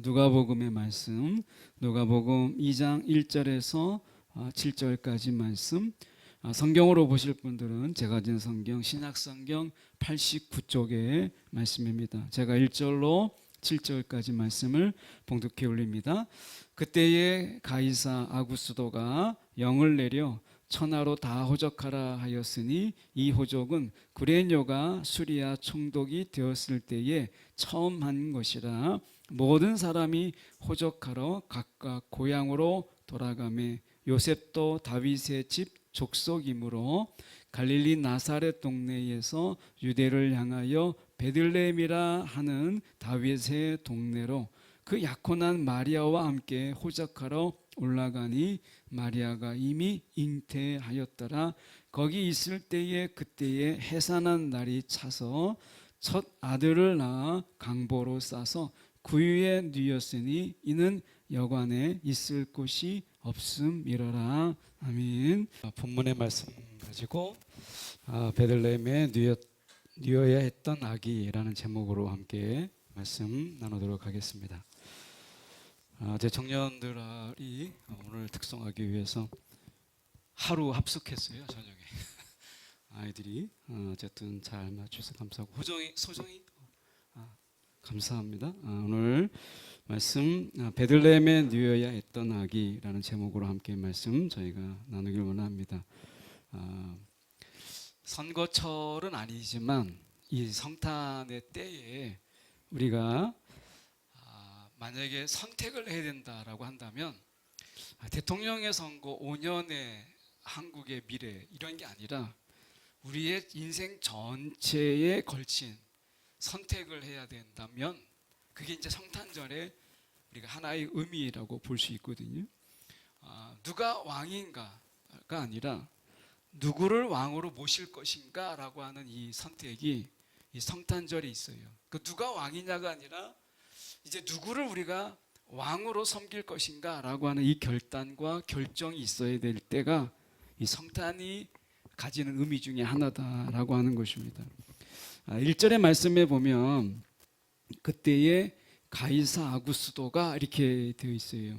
누가복음의 말씀, 누가복음 2장 1절에서 7절까지 말씀. 성경으로 보실 분들은 제가 가진 성경 신약성경 89쪽의 말씀입니다. 제가 1절로 7절까지 말씀을 봉독해 올립니다. 그때에 가이사 아구스도가 영을 내려 천하로 다 호적하라 하였으니 이 호적은 구레뇨가 수리아 총독이 되었을 때에 처음 한 것이라. 모든 사람이 호적하러 각각 고향으로 돌아가매 요셉도 다윗의 집 족속이므로 갈릴리 나사렛 동네에서 유대를 향하여 베들레헴이라 하는 다윗의 동네로 그 약혼한 마리아와 함께 호적하러 올라가니 마리아가 이미 잉태하였더라. 거기 있을 때에 그때에 해산한 날이 차서 첫 아들을 낳아 강보로 싸서 구유에 누였으니 이는 여관에 있을 곳이 없음이러라. 아멘. 본문의 말씀 가지고 베들레헴에 누여야 했던 아기라는 제목으로 함께 말씀 나누도록 하겠습니다. 제 청년들이 오늘 특송하기 위해서 하루 합숙했어요. 저녁에 아이들이 어쨌든 잘 맞춰서 감사하고 소정이 감사합니다. 오늘 말씀 베들레헴에 누여야 했던 아기라는 제목으로 함께 말씀 저희가 나누길 원합니다. 선거철은 아니지만 이 성탄의 때에 우리가 만약에 선택을 해야 된다라고 한다면 대통령의 선거 5년의 한국의 미래 이런 게 아니라 우리의 인생 전체에 걸친 선택을 해야 된다면 그게 이제 성탄절에 우리가 하나의 의미라고 볼 수 있거든요. 누가 왕인가가 아니라 누구를 왕으로 모실 것인가라고 하는 이 선택이 이 성탄절에 있어요. 그 누가 왕이냐가 아니라 이제 누구를 우리가 왕으로 섬길 것인가라고 하는 이 결단과 결정이 있어야 될 때가 이 성탄이 가지는 의미 중에 하나다라고 하는 것입니다. 1절의 말씀에 보면 그때에 가이사 아구스도가 이렇게 되어 있어요.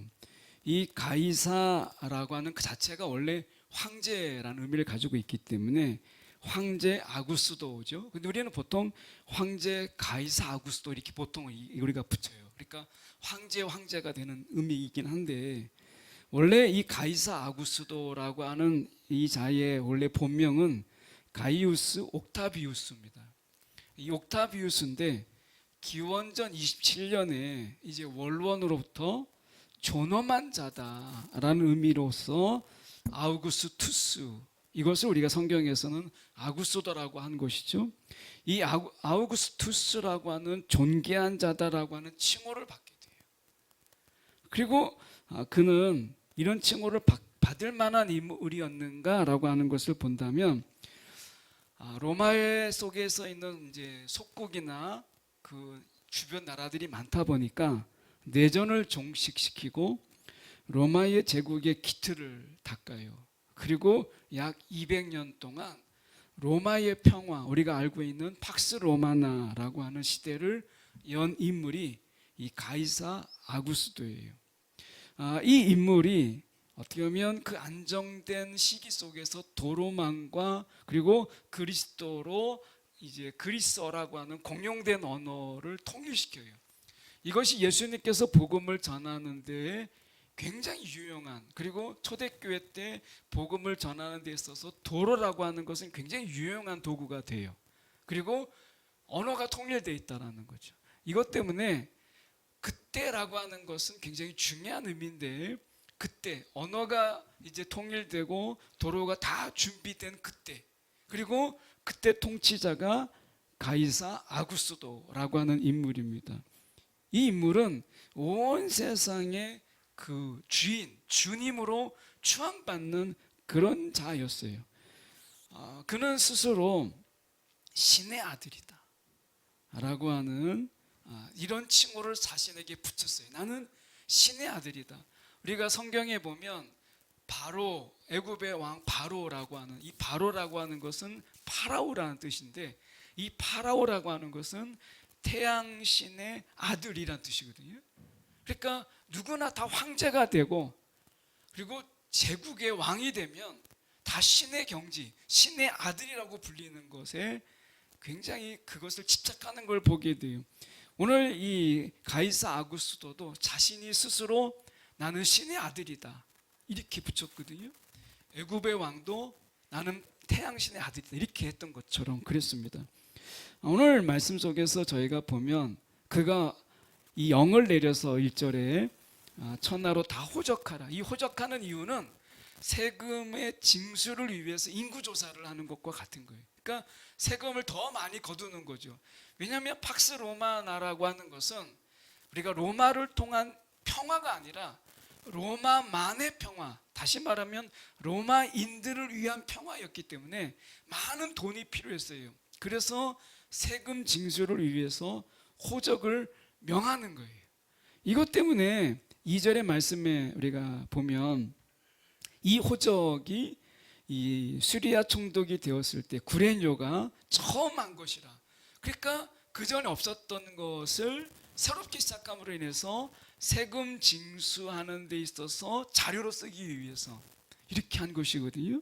이 가이사라고 하는 그 자체가 원래 황제라는 의미를 가지고 있기 때문에 황제 아구스도죠. 근데 우리는 보통 황제 가이사 아구스도 이렇게 보통 우리가 붙여요. 그러니까 황제가 되는 의미이긴 한데 원래 이 가이사 아구스도라고 하는 이 자의 원래 본명은 가이우스 옥타비우스입니다. 이 옥타비우스인데 기원전 27년에 이제 원로원으로부터 존엄한 자다라는 의미로서 아우구스투스, 이것을 우리가 성경에서는 아구스도라고 한 것이죠. 이 아우구스투스라고 하는 존귀한 자다라고 하는 칭호를 받게 돼요. 그리고 그는 이런 칭호를 받을 만한 인물이었는가라고 하는 것을 본다면 로마의 속에서 있는 이제 속국이나 그 주변 나라들이 많다 보니까 내전을 종식시키고 로마의 제국의 기틀을 닦아요. 그리고 약 200년 동안 로마의 평화, 우리가 알고 있는 팍스 로마나라고 하는 시대를 연 인물이 이 가이사 아구스도예요. 이 인물이 어떻게 보면 그 안정된 시기 속에서 도로망과 그리고 그리스도로 이제 그리스어라고 하는 공용된 언어를 통일시켜요. 이것이 예수님께서 복음을 전하는 데에 굉장히 유용한, 그리고 초대교회 때 복음을 전하는 데 있어서 도로라고 하는 것은 굉장히 유용한 도구가 돼요. 그리고 언어가 통일되어 있다는 거죠. 이것 때문에 그때라고 하는 것은 굉장히 중요한 의미인데, 그때 언어가 이제 통일되고 도로가 다 준비된 그때, 그리고 그때 통치자가 가이사 아구스도라고 하는 인물입니다. 이 인물은 온 세상의 그 주님으로 추앙받는 그런 자였어요. 그는 스스로 신의 아들이다 라고 하는 이런 칭호를 자신에게 붙였어요. 나는 신의 아들이다. 우리가 성경에 보면 바로, 애굽의 왕 바로라고 하는, 이 바로라고 하는 것은 파라오라는 뜻인데, 이 파라오라고 하는 것은 태양신의 아들이란 뜻이거든요. 그러니까 누구나 다 황제가 되고, 그리고 제국의 왕이 되면 다 신의 경지, 신의 아들이라고 불리는 것에 굉장히 그것을 집착하는 걸 보게 돼요. 오늘 이 가이사 아구스도도 자신이 스스로 나는 신의 아들이다 이렇게 붙였거든요. 애굽의 왕도 나는 태양신의 아들이다 이렇게 했던 것처럼 그랬습니다. 오늘 말씀 속에서 저희가 보면 그가 이 영을 내려서 1절에 천하로 다 호적하라. 이 호적하는 이유는 세금의 징수를 위해서 인구조사를 하는 것과 같은 거예요. 그러니까 세금을 더 많이 거두는 거죠. 왜냐하면 팍스 로마나라고 하는 것은 우리가 로마를 통한 평화가 아니라 로마만의 평화, 다시 말하면 로마인들을 위한 평화였기 때문에 많은 돈이 필요했어요. 그래서 세금 징수를 위해서 호적을 명하는 거예요. 이것 때문에 2절의 말씀에 우리가 보면 이 호적이 이 수리아 총독이 되었을 때 구레뇨가 처음 한 것이라. 그러니까 그 전에 없었던 것을 새롭게 시작함으로 인해서 세금 징수하는 데 있어서 자료로 쓰기 위해서 이렇게 한 것이거든요.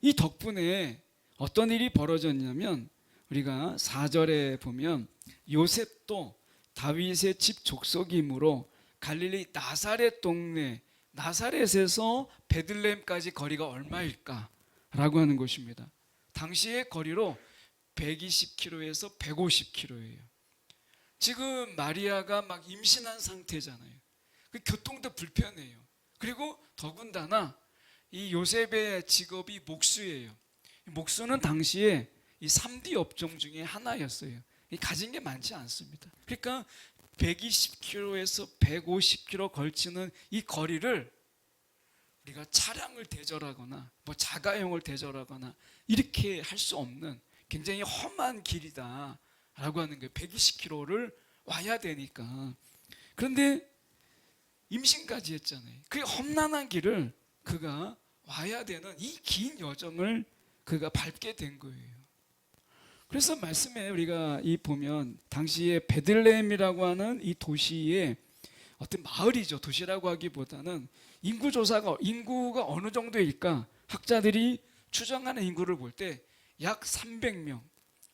이 덕분에 어떤 일이 벌어졌냐면 우리가 4절에 보면 요셉도 다윗의 집 족속이므로 갈릴리 나사렛 동네 나사렛에서 베들레헴까지 거리가 얼마일까? 라고 하는 것입니다. 당시의 거리로 120km에서 150km예요. 지금 마리아가 막 임신한 상태잖아요. 그 교통도 불편해요. 그리고 더군다나 이 요셉의 직업이 목수예요. 목수는 당시에 이 3D 업종 중에 하나였어요. 가진 게 많지 않습니다. 그러니까 120km에서 150km 걸치는 이 거리를 우리가 차량을 대절하거나 뭐 자가용을 대절하거나 이렇게 할 수 없는 굉장히 험한 길이다 라고 하는 거예요. 120km를 와야 되니까. 그런데 임신까지 했잖아요. 그 험난한 길을 그가 와야 되는 이 긴 여정을 그가 밟게 된 거예요. 그래서 말씀에 우리가 이 보면 당시에 베들레헴이라고 하는 이 도시의 어떤 마을이죠. 도시라고 하기보다는 인구가 어느 정도일까? 학자들이 추정하는 인구를 볼 때 약 300명,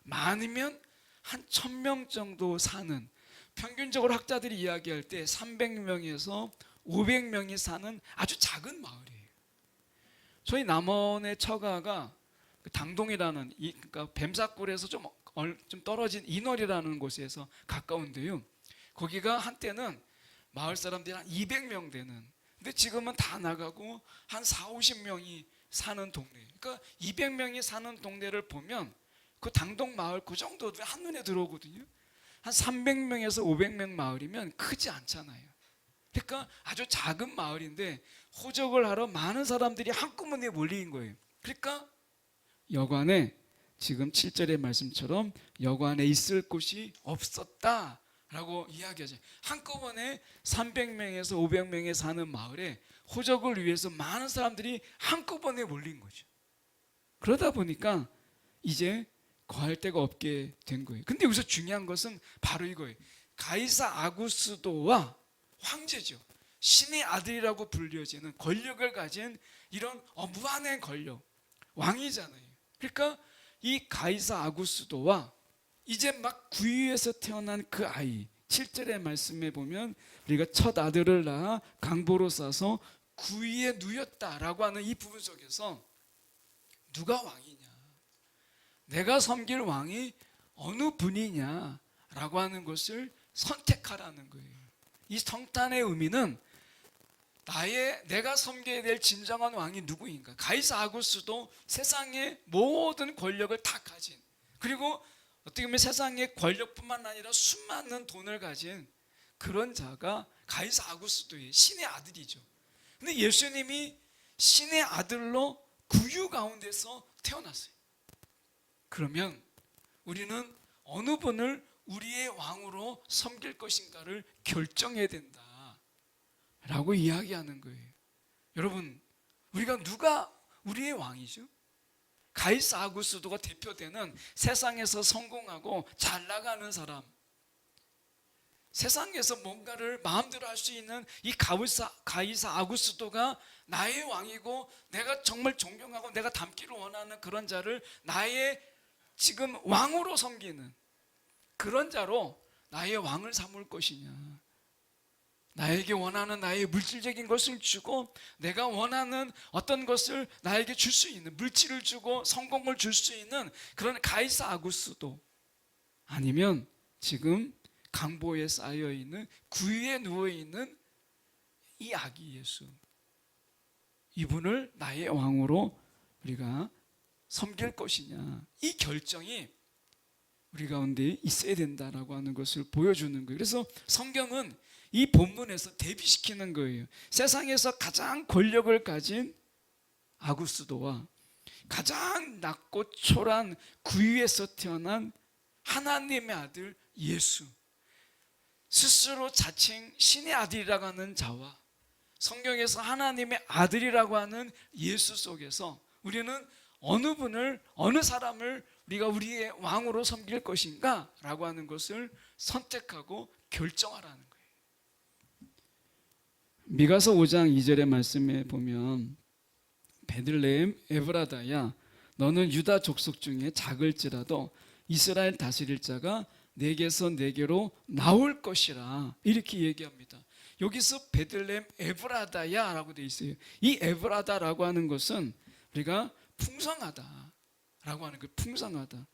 많으면 한 1000명 정도 사는, 평균적으로 학자들이 이야기할 때 300명에서 500명이 사는 아주 작은 마을이에요. 저희 남원의 처가가 당동이라는 그러니까 뱀사골에서 좀 떨어진 인월이라는 곳에서 가까운데요. 거기가 한때는 마을 사람들이 한 200명 되는, 근데 지금은 다 나가고 한 40-50명이 사는 동네. 그러니까 200명이 사는 동네를 보면 그 당동 마을 그 정도도 한눈에 들어오거든요. 한 300명에서 500명 마을이면 크지 않잖아요. 그러니까 아주 작은 마을인데 호적을 하러 많은 사람들이 한꺼번에 몰린 거예요. 그러니까 여관에 지금 7절의 말씀처럼 여관에 있을 곳이 없었다라고 이야기하죠. 한꺼번에 300명에서 500명에 사는 마을에 호적을 위해서 많은 사람들이 한꺼번에 몰린 거죠. 그러다 보니까 이제 거할 데가 없게 된 거예요. 근데 여기서 중요한 것은 바로 이거예요. 가이사 아구스도와 황제죠. 신의 아들이라고 불려지는 권력을 가진 이런 무한한 권력, 왕이잖아요. 그러니까 이 가이사 아구스도와 이제 막 구유에서 태어난 그 아이, 7절의 말씀에 보면 우리가 첫 아들을 낳아 강보로 싸서 구유에 누였다라고 하는 이 부분 속에서 누가 왕이냐, 내가 섬길 왕이 어느 분이냐라고 하는 것을 선택하라는 거예요. 이 성탄의 의미는 내가 섬겨야 될 진정한 왕이 누구인가? 가이사 아구스도 세상의 모든 권력을 다 가진, 그리고 어떻게 보면 세상의 권력뿐만 아니라 수많은 돈을 가진 그런 자가 가이사 아구스도의 신의 아들이죠. 근데 예수님이 신의 아들로 구유 가운데서 태어났어요. 그러면 우리는 어느 분을 우리의 왕으로 섬길 것인가를 결정해야 된다 라고 이야기하는 거예요. 여러분, 누가 우리의 왕이죠? 가이사 아구스도가 대표되는 세상에서 성공하고 잘 나가는 사람, 세상에서 뭔가를 마음대로 할 수 있는 이 가이사 아구스도가 나의 왕이고 내가 정말 존경하고 내가 닮기를 원하는 그런 자를 나의 지금 왕으로 섬기는 그런 자로 나의 왕을 삼을 것이냐, 나에게 원하는 나의 물질적인 것을 주고 내가 원하는 어떤 것을 나에게 줄 수 있는, 물질을 주고 성공을 줄 수 있는 그런 가이사 아구스도, 아니면 지금 강보에 쌓여있는 구유에 누워있는 이 아기 예수, 이분을 나의 왕으로 우리가 섬길 것이냐, 이 결정이 우리 가운데 있어야 된다라고 하는 것을 보여주는 거예요. 그래서 성경은 이 본문에서 대비시키는 거예요. 세상에서 가장 권력을 가진 아구스도와 가장 낮고 초라한 구유에서 태어난 하나님의 아들 예수, 스스로 자칭 신의 아들이라고 하는 자와 성경에서 하나님의 아들이라고 하는 예수 속에서 우리는 어느 분을, 어느 사람을 우리가 우리의 왕으로 섬길 것인가 라고 하는 것을 선택하고 결정하라는 거예요. 미가서 5장 2절의 말씀에 보면 베들레헴 에브라다야, 너는 유다 족속 중에 작을지라도 이스라엘 다스릴 자가 내게서 내게로 나올 것이라, 이렇게 얘기합니다. 여기서 베들레헴 에브라다야 라고 되어 있어요. 이 에브라다라고 하는 것은 우리가 풍성하다 라고 하는 거예요. 풍성하다.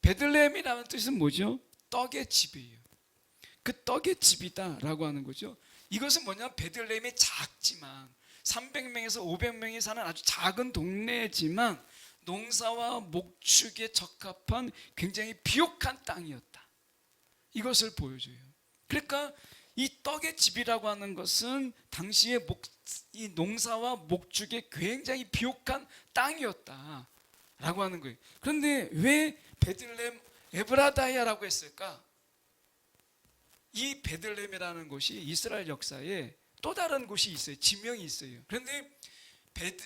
베들레헴이라는 뜻은 뭐죠? 떡의 집이에요. 그 떡의 집이다 라고 하는 거죠. 이것은 뭐냐면 베들레헴이 작지만 300명에서 500명이 사는 아주 작은 동네지만 농사와 목축에 적합한 굉장히 비옥한 땅이었다, 이것을 보여줘요. 그러니까 이 떡의 집이라고 하는 것은 당시에 이 농사와 목축에 굉장히 비옥한 땅이었다 라고 하는 거예요. 그런데 왜 베들레헴 에브라다야라고 했을까? 이 베들레헴이라는 곳이 이스라엘 역사에 또 다른 곳이 있어요. 지명이 있어요. 그런데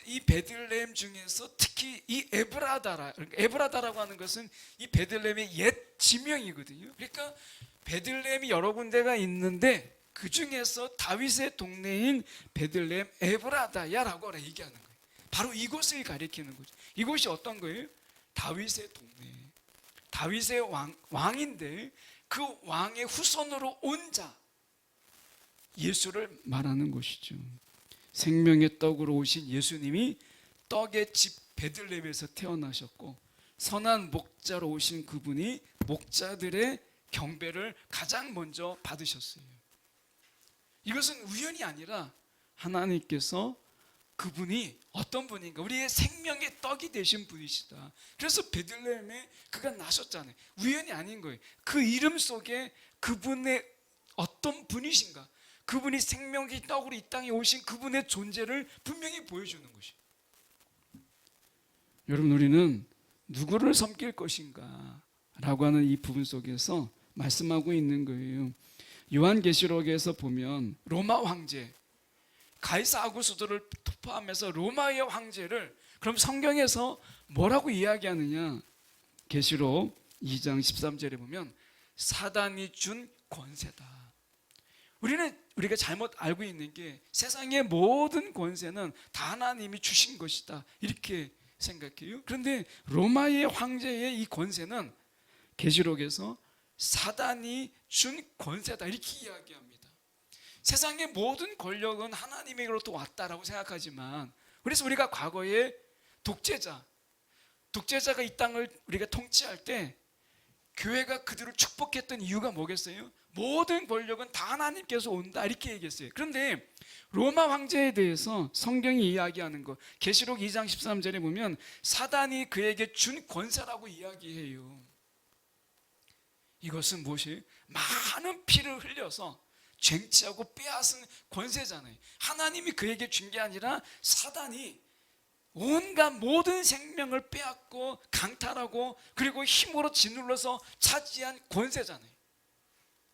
이 베들레헴 중에서 특히 이 에브라다라고 하는 것은 이 베들레헴의 옛 지명이거든요. 그러니까 베들레헴이 여러 군데가 있는데 그 중에서 다윗의 동네인 베들레헴 에브라다야라고 얘기하는 거예요. 바로 이곳을 가리키는 거죠. 이곳이 어떤 거예요? 다윗의 동네, 다윗의 왕인데 그 왕의 후손으로 온 자, 예수를 말하는 곳이죠. 생명의 떡으로 오신 예수님이 떡의 집 베들레헴에서 태어나셨고, 선한 목자로 오신 그분이 목자들의 경배를 가장 먼저 받으셨어요. 이것은 우연이 아니라 하나님께서 그분이 어떤 분인가, 우리의 생명의 떡이 되신 분이시다. 그래서 베들레헴에 그가 나셨잖아요. 우연이 아닌 거예요. 그 이름 속에 그분의 어떤 분이신가, 그분이 생명의 떡으로 이 땅에 오신 그분의 존재를 분명히 보여주는 것이에요. 여러분, 우리는 누구를 섬길 것인가 라고 하는 이 부분 속에서 말씀하고 있는 거예요. 요한계시록에서 보면 로마 황제 가이사 아구스도를 포함해서 로마의 황제를, 그럼 성경에서 뭐라고 이야기하느냐? 계시록 2장 13절에 보면 사단이 준 권세다. 우리가 잘못 알고 있는 게 세상의 모든 권세는 다 하나님이 주신 것이다, 이렇게 생각해요. 그런데 로마의 황제의 이 권세는 계시록에서 사단이 준 권세다, 이렇게 이야기합니다. 세상의 모든 권력은 하나님에게로부터 왔다라고 생각하지만, 그래서 우리가 과거에 독재자가 이 땅을 우리가 통치할 때 교회가 그들을 축복했던 이유가 뭐겠어요? 모든 권력은 다 하나님께서 온다, 이렇게 얘기했어요. 그런데 로마 황제에 대해서 성경이 이야기하는 것, 계시록 2장 13절에 보면 사단이 그에게 준 권세라고 이야기해요. 이것은 무엇이에요? 많은 피를 흘려서 쟁취하고 빼앗은 권세잖아요. 하나님이 그에게 준 게 아니라 사단이 온갖 모든 생명을 빼앗고 강탈하고 그리고 힘으로 짓눌러서 차지한 권세잖아요.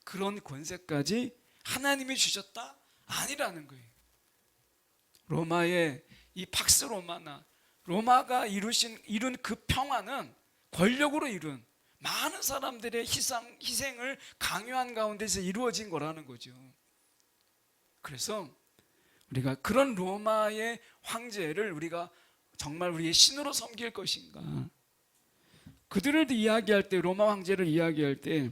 그런 권세까지 하나님이 주셨다? 아니라는 거예요. 로마의 이 팍스 로마나 로마가 이룬 그 평화는 권력으로 이룬, 많은 사람들의 희생을 강요한 가운데서 이루어진 거라는 거죠. 그래서 우리가 그런 로마의 황제를 우리가 정말 우리의 신으로 섬길 것인가? 그들을 이야기할 때, 로마 황제를 이야기할 때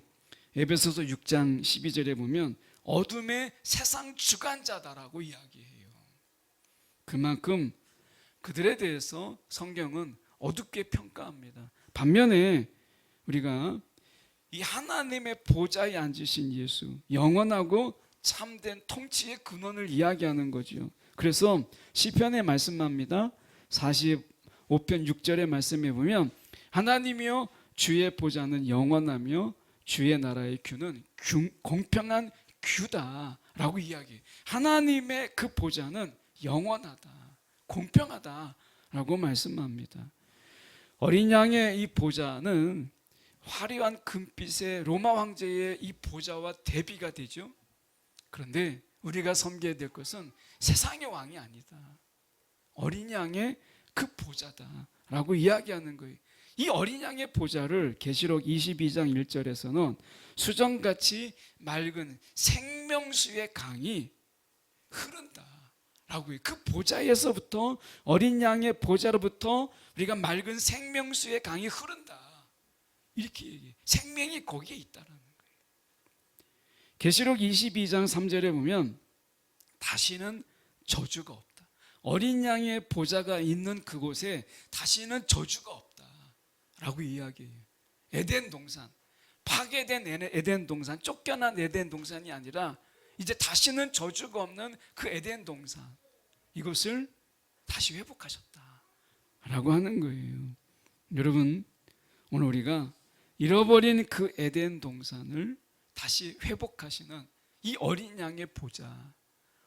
에베소서 6장 12절에 보면 어둠의 세상 주관자다라고 이야기해요. 그만큼 그들에 대해서 성경은 어둡게 평가합니다. 반면에 우리가 이 하나님의 보좌에 앉으신 예수, 영원하고 참된 통치의 근원을 이야기하는 거죠. 그래서 시편에 말씀합니다. 45편 6절의 말씀에 보면 하나님이여 주의 보좌는 영원하며 주의 나라의 규는 공평한 규다라고 이야기해요. 하나님의 그 보좌는 영원하다, 공평하다라고 말씀합니다. 어린 양의 이 보좌는 화려한 금빛의 로마 황제의 이 보좌와 대비가 되죠. 그런데 우리가 섬겨야 될 것은 세상의 왕이 아니다, 어린 양의 그 보좌다라고 이야기하는 거예요. 이 어린 양의 보좌를 계시록 22장 1절에서는 수정같이 맑은 생명수의 강이 흐른다라고 해요. 그 보좌에서부터, 어린 양의 보좌로부터 우리가 맑은 생명수의 강이 흐른다, 이렇게 얘기해요. 생명이 거기에 있다라는 거예요. 계시록 22장 3절에 보면 다시는 저주가 없다, 어린 양의 보좌가 있는 그곳에 다시는 저주가 없다라고 이야기해요. 에덴 동산, 파괴된 에덴 동산, 쫓겨난 에덴 동산이 아니라 이제 다시는 저주가 없는 그 에덴 동산, 이것을 다시 회복하셨다라고 하는 거예요. 여러분, 오늘 우리가 잃어버린 그 에덴 동산을 다시 회복하시는 이 어린 양의 보좌,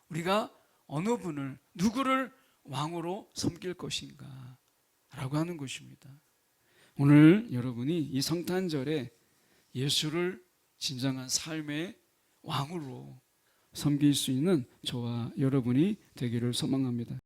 우리가 어느 분을, 누구를 왕으로 섬길 것인가 라고 하는 것입니다. 오늘 여러분이 이 성탄절에 예수를 진정한 삶의 왕으로 섬길 수 있는 저와 여러분이 되기를 소망합니다.